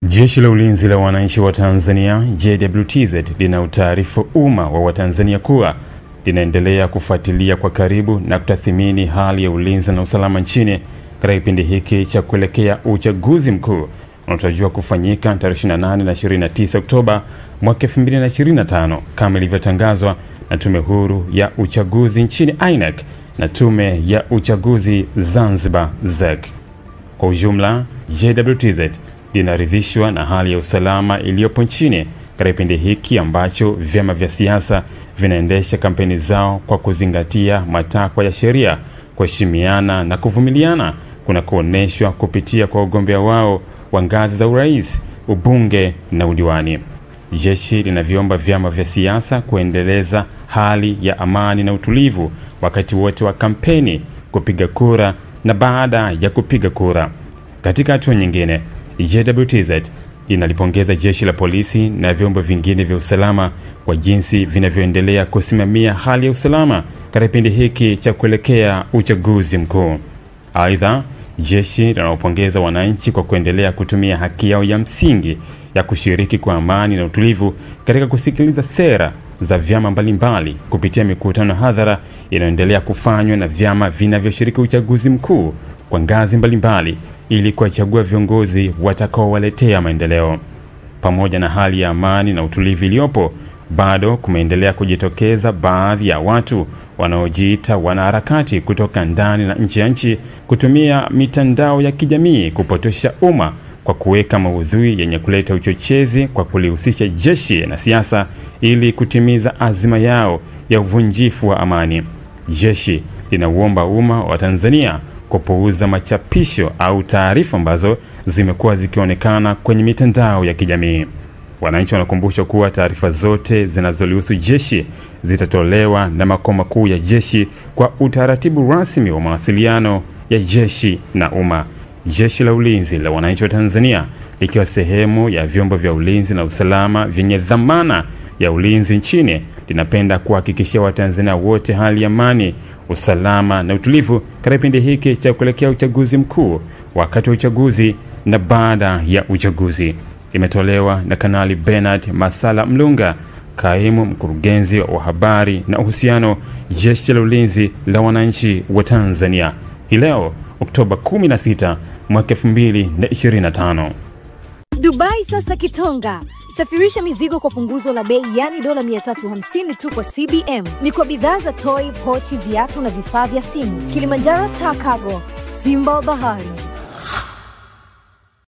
Jeshi la Ulinzi la Wananchi wa Tanzania JWTZ lina utaarifu umma wa Watanzania kuwa linaendelea kufuatilia kwa karibu na kutathmini hali ya ulinzi na usalama nchini katika kipindi hiki cha kuelekea uchaguzi mkuu unaotarajiwa kufanyika tarehe 28 na 29 Oktoba mwaka 2025 kama ilivyotangazwa na Tume Huru ya Uchaguzi nchini INEC na Tume ya Uchaguzi Zanzibar ZEC. Kwa ujumla, JWTZ linaridhishwa na hali ya usalama iliyopo nchini katika kipindi hiki ambacho vyama vya siasa vinaendesha kampeni zao kwa kuzingatia matakwa ya sheria, kuheshimiana na kuvumiliana kunakooneshwa kupitia kwa ugombea wao wa ngazi za urais, ubunge na udiwani. Jeshi linaviomba vyama vya siasa kuendeleza hali ya amani na utulivu wakati wote wa kampeni, kupiga kura na baada ya kupiga kura. Katika hatua nyingine, JWTZ linalipongeza jeshi la polisi na vyombo vingine vya usalama kwa jinsi vinavyoendelea kusimamia hali ya usalama katika kipindi hiki cha kuelekea uchaguzi mkuu. Aidha, jeshi linawapongeza wananchi kwa kuendelea kutumia haki yao ya msingi ya kushiriki kwa amani na utulivu katika kusikiliza sera za vyama mbalimbali kupitia mikutano hadhara inayoendelea kufanywa na vyama vinavyoshiriki uchaguzi mkuu kwa ngazi mbalimbali ili kuwachagua viongozi watakaowaletea maendeleo. Pamoja na hali ya amani na utulivu iliyopo, bado kumeendelea kujitokeza baadhi ya watu wanaojiita wanaharakati kutoka ndani na nje ya nchi kutumia mitandao ya kijamii kupotosha umma kwa kuweka maudhui yenye kuleta uchochezi kwa kulihusisha jeshi na siasa ili kutimiza azima yao ya uvunjifu wa amani. Jeshi linauomba umma wa Tanzania kupuuza machapisho au taarifa ambazo zimekuwa zikionekana kwenye mitandao ya kijamii. Wananchi wanakumbushwa kuwa taarifa zote zinazolihusu jeshi zitatolewa na makao makuu ya jeshi kwa utaratibu rasmi wa mawasiliano ya jeshi na umma. Jeshi la Ulinzi la Wananchi wa Tanzania likiwa sehemu ya vyombo vya ulinzi na usalama vyenye dhamana ya ulinzi nchini linapenda kuhakikishia Watanzania wote hali ya amani, usalama na utulivu katika kipindi hiki cha kuelekea uchaguzi mkuu, wakati wa uchaguzi na baada ya uchaguzi. Imetolewa na Kanali Bernard Masala Mlunga, kaimu mkurugenzi wa habari na uhusiano, Jeshi la Ulinzi la Wananchi wa Tanzania. Hii leo Oktoba 16 mwaka 2025. Dubai sasa Kitonga. Safirisha mizigo kwa punguzo la bei, yani dola 350 tu kwa CBM. Ni kwa bidhaa za toy, pochi, viatu na vifaa vya simu. Kilimanjaro Star Cargo, Simba Bahari.